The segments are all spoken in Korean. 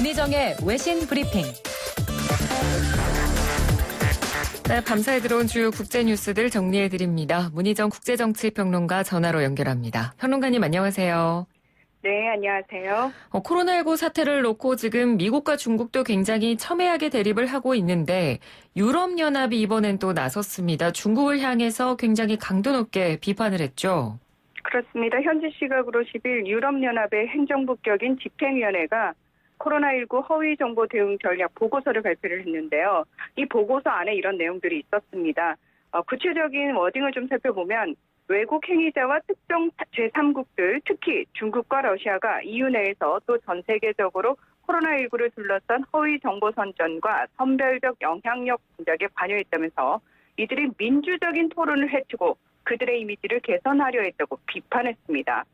문희정의 외신 브리핑. 네, 밤사이 들어온 주요 국제 뉴스들 정리해드립니다. 문희정 국제정치평론가 전화로 연결합니다. 평론가님 안녕하세요. 네, 안녕하세요. 코로나19 사태를 놓고 지금 미국과 중국도 굉장히 첨예하게 대립을 하고 있는데 유럽연합이 이번엔 또 나섰습니다. 중국을 향해서 굉장히 강도 높게 비판을 했죠. 그렇습니다. 현지 시각으로 10일 유럽연합의 행정부격인 집행위원회가 코로나19 허위정보 대응 전략 보고서를 발표를 했는데요. 이 보고서 안에 이런 내용들이 있었습니다. 구체적인 워딩을 좀 살펴보면 외국 행위자와 특정 제3국들, 특히 중국과 러시아가 EU 내에서 또 전 세계적으로 코로나19를 둘러싼 허위정보 선전과 선별적 영향력 공작에 관여했다면서 이들이 민주적인 토론을 해치고 그들의 이미지를 개선하려 했다고 비판했습니다.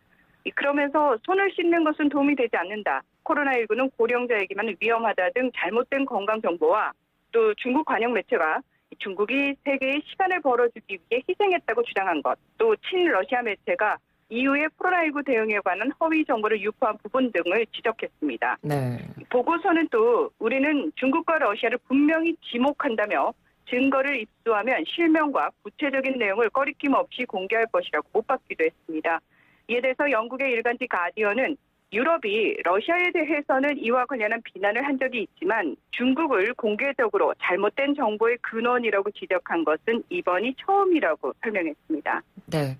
그러면서 손을 씻는 것은 도움이 되지 않는다. 코로나19는 고령자에게만 위험하다 등 잘못된 건강 정보와 또 중국 관영 매체가 중국이 세계에 시간을 벌어주기 위해 희생했다고 주장한 것, 또 친러시아 매체가 EU의 코로나19 대응에 관한 허위 정보를 유포한 부분 등을 지적했습니다. 네. 보고서는 또 우리는 중국과 러시아를 분명히 지목한다며 증거를 입수하면 실명과 구체적인 내용을 꺼리낌 없이 공개할 것이라고 못 받기도 했습니다. 이에 대해서 영국의 일간지 가디언은 유럽이 러시아에 대해서는 이와 관련한 비난을 한 적이 있지만 중국을 공개적으로 잘못된 정보의 근원이라고 지적한 것은 이번이 처음이라고 설명했습니다. 네.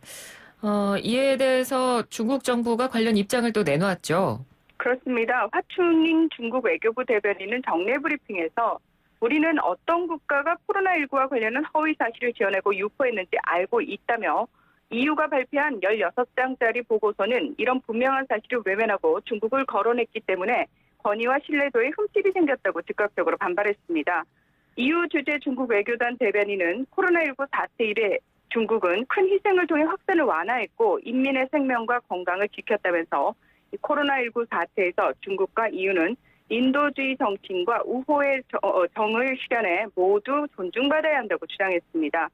이에 대해서 중국 정부가 관련 입장을 또 내놓았죠. 그렇습니다. 화춘잉 중국 외교부 대변인은 정례 브리핑에서 우리는 어떤 국가가 코로나19와 관련한 허위 사실을 지어내고 유포했는지 알고 있다며 EU가 발표한 16장짜리 보고서는 이런 분명한 사실을 외면하고 중국을 거론했기 때문에 권위와 신뢰도에 흠집이 생겼다고 즉각적으로 반발했습니다. EU 주재 중국 외교단 대변인은 코로나19 사태 이래 중국은 큰 희생을 통해 확산을 완화했고 인민의 생명과 건강을 지켰다면서 코로나19 사태에서 중국과 EU는 인도주의 정치인과 우호의 정을 실현해 모두 존중받아야 한다고 주장했습니다.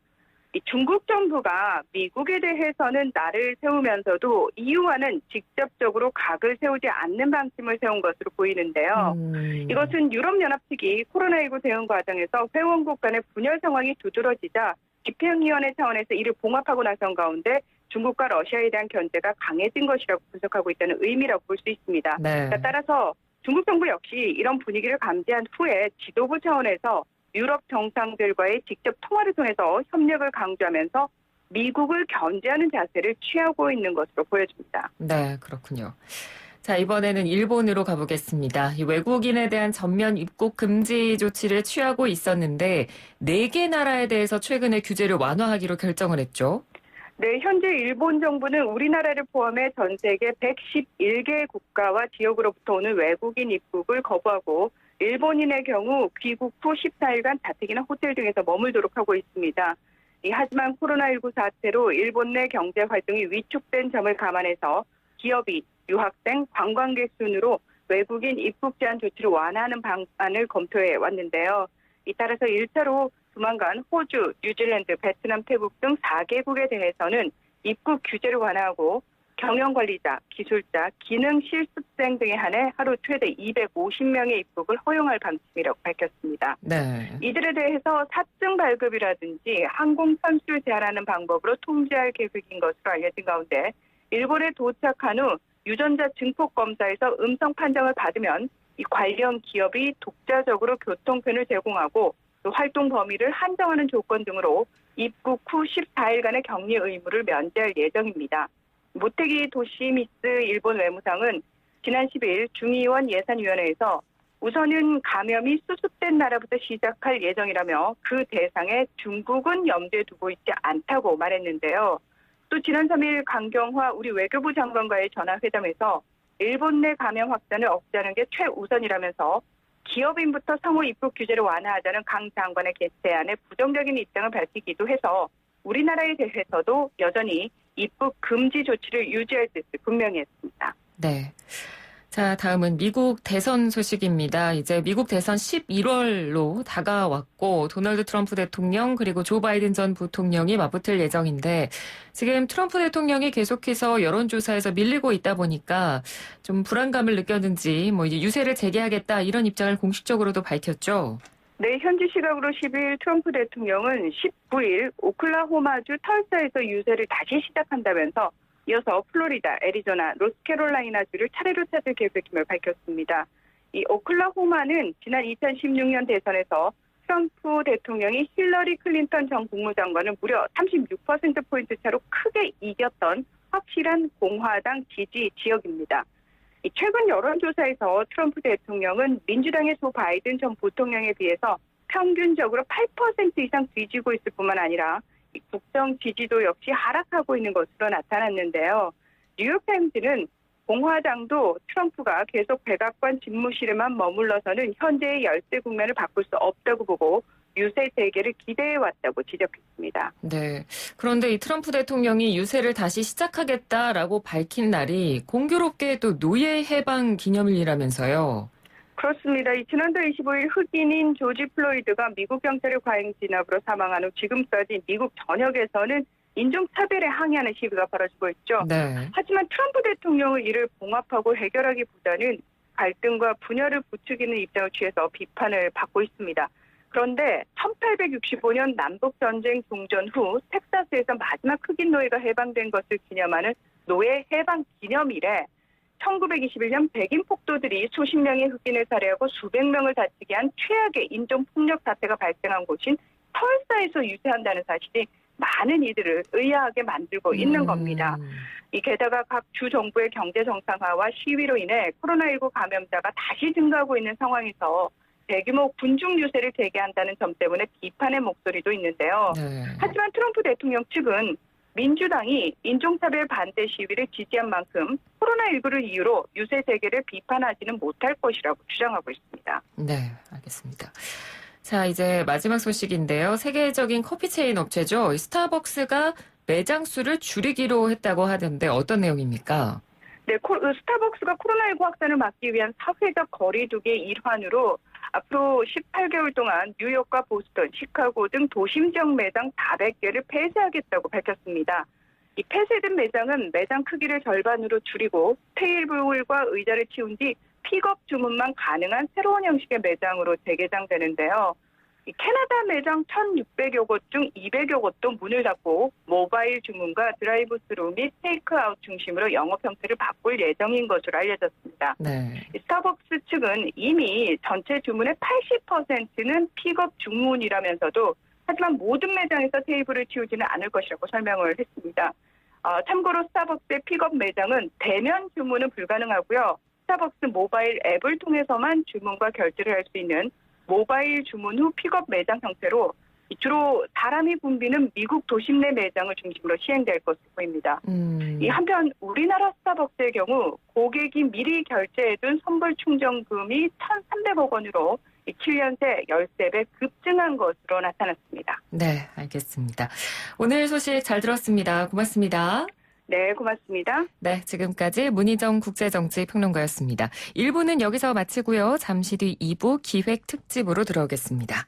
중국 정부가 미국에 대해서는 날을 세우면서도 EU와는 직접적으로 각을 세우지 않는 방침을 세운 것으로 보이는데요. 이것은 유럽연합 측이 코로나19 대응 과정에서 회원국 간의 분열 상황이 두드러지자 집행위원회 차원에서 이를 봉합하고 나선 가운데 중국과 러시아에 대한 견제가 강해진 것이라고 분석하고 있다는 의미라고 볼 수 있습니다. 네. 따라서 중국 정부 역시 이런 분위기를 감지한 후에 지도부 차원에서 유럽 정상들과의 직접 통화를 통해서 협력을 강조하면서 미국을 견제하는 자세를 취하고 있는 것으로 보여집니다. 네, 그렇군요. 자, 이번에는 일본으로 가보겠습니다. 이 외국인에 대한 전면 입국 금지 조치를 취하고 있었는데 4개 나라에 대해서 최근에 규제를 완화하기로 결정을 했죠. 네, 현재 일본 정부는 우리나라를 포함해 전 세계 111개 국가와 지역으로부터 오는 외국인 입국을 거부하고 일본인의 경우 귀국 후 14일간 자택이나 호텔 등에서 머물도록 하고 있습니다. 하지만 코로나19 사태로 일본 내 경제 활동이 위축된 점을 감안해서 기업이 유학생, 관광객 순으로 외국인 입국 제한 조치를 완화하는 방안을 검토해 왔는데요. 따라서 1차로 조만간 호주, 뉴질랜드, 베트남, 태국 등 4개국에 대해서는 입국 규제를 완화하고 경영관리자, 기술자, 기능 실습생 등에 한해 하루 최대 250명의 입국을 허용할 방침이라고 밝혔습니다. 네. 이들에 대해서 사증 발급이라든지 항공 편수를 제한하는 방법으로 통제할 계획인 것으로 알려진 가운데 일본에 도착한 후 유전자 증폭 검사에서 음성 판정을 받으면 이 관련 기업이 독자적으로 교통편을 제공하고 또 활동 범위를 한정하는 조건 등으로 입국 후 14일간의 격리 의무를 면제할 예정입니다. 모테기 도시미스 일본 외무상은 지난 10일 중의원 예산위원회에서 우선은 감염이 수습된 나라부터 시작할 예정이라며 그 대상에 중국은 염두에 두고 있지 않다고 말했는데요. 또 지난 3일 강경화 우리 외교부 장관과의 전화회담에서 일본 내 감염 확산을 억제하는 게 최우선이라면서 기업인부터 상호 입국 규제를 완화하자는 강 장관의 개최안에 부정적인 입장을 밝히기도 해서 우리나라에 대해서도 여전히 입국 금지 조치를 유지할 뜻을 분명히 했습니다. 네. 자, 다음은 미국 대선 소식입니다. 이제 미국 대선 11월로 다가왔고 도널드 트럼프 대통령 그리고 조 바이든 전 부통령이 맞붙을 예정인데 지금 트럼프 대통령이 계속해서 여론조사에서 밀리고 있다 보니까 좀 불안감을 느꼈는지 이제 유세를 재개하겠다 이런 입장을 공식적으로도 밝혔죠. 네, 현지 시각으로 10일 트럼프 대통령은 19일 오클라호마주 털사에서 유세를 다시 시작한다면서 이어서 플로리다, 애리조나, 노스캐롤라이나주를 차례로 찾을 계획임을 밝혔습니다. 이 오클라호마는 지난 2016년 대선에서 트럼프 대통령이 힐러리 클린턴 전 국무장관을 무려 36%포인트 차로 크게 이겼던 확실한 공화당 지지 지역입니다. 최근 여론조사에서 트럼프 대통령은 민주당의 조 바이든 전 부통령에 비해서 평균적으로 8% 이상 뒤지고 있을 뿐만 아니라 국정 지지도 역시 하락하고 있는 것으로 나타났는데요. 뉴욕타임즈는 공화당도 트럼프가 계속 백악관 집무실에만 머물러서는 현재의 열세 국면을 바꿀 수 없다고 보고 유세 재개를 기대해왔다고 지적했습니다. 네. 그런데 이 트럼프 대통령이 유세를 다시 시작하겠다라고 밝힌 날이 공교롭게 또 노예 해방 기념일이라면서요. 그렇습니다. 지난달 25일 흑인인 조지 플로이드가 미국 경찰의 과잉 진압으로 사망한 후 지금까지 미국 전역에서는 인종차별에 항의하는 시위가 벌어지고 있죠. 네. 하지만 트럼프 대통령은 이를 봉합하고 해결하기보다는 갈등과 분열을 부추기는 입장을 취해서 비판을 받고 있습니다. 그런데 1865년 남북전쟁 종전 후 텍사스에서 마지막 흑인 노예가 해방된 것을 기념하는 노예 해방 기념일에 1921년 백인 폭도들이 수십 명의 흑인을 살해하고 수백 명을 다치게 한 최악의 인종폭력 사태가 발생한 곳인 털사에서 유세한다는 사실이 많은 이들을 의아하게 만들고 있는 겁니다. 게다가 각 주 정부의 경제 정상화와 시위로 인해 코로나19 감염자가 다시 증가하고 있는 상황에서 대규모 군중 유세를 재개한다는 점 때문에 비판의 목소리도 있는데요. 네. 하지만 트럼프 대통령 측은 민주당이 인종차별 반대 시위를 지지한 만큼 코로나19를 이유로 유세 재개를 비판하지는 못할 것이라고 주장하고 있습니다. 네, 알겠습니다. 자, 이제 마지막 소식인데요. 세계적인 커피 체인 업체죠. 스타벅스가 매장 수를 줄이기로 했다고 하던데 어떤 내용입니까? 네, 스타벅스가 코로나19 확산을 막기 위한 사회적 거리두기의 일환으로 앞으로 18개월 동안 뉴욕과 보스턴, 시카고 등 도심 지역 매장 400개를 폐쇄하겠다고 밝혔습니다. 이 폐쇄된 매장은 매장 크기를 절반으로 줄이고 테이블과 의자를 치운 뒤 픽업 주문만 가능한 새로운 형식의 매장으로 재개장되는데요. 캐나다 매장 1,600여 곳 중 200여 곳도 문을 닫고 모바일 주문과 드라이브 스루 및 테이크아웃 중심으로 영업 형태를 바꿀 예정인 것으로 알려졌습니다. 네. 스타벅스 측은 이미 전체 주문의 80%는 픽업 주문이라면서도 하지만 모든 매장에서 테이블을 치우지는 않을 것이라고 설명을 했습니다. 참고로 스타벅스의 픽업 매장은 대면 주문은 불가능하고요. 스타벅스 모바일 앱을 통해서만 주문과 결제를 할 수 있는 모바일 주문 후 픽업 매장 형태로 주로 사람이 붐비는 미국 도심 내 매장을 중심으로 시행될 것으로 보입니다. 한편 우리나라 스타벅스의 경우 고객이 미리 결제해둔 선불 충전금이 1,300억 원으로 7년 새 13배 급증한 것으로 나타났습니다. 네, 알겠습니다. 오늘 소식 잘 들었습니다. 고맙습니다. 네, 고맙습니다. 네, 지금까지 문희정 국제정치평론가였습니다. 1부는 여기서 마치고요. 잠시 뒤 2부 기획 특집으로 들어오겠습니다.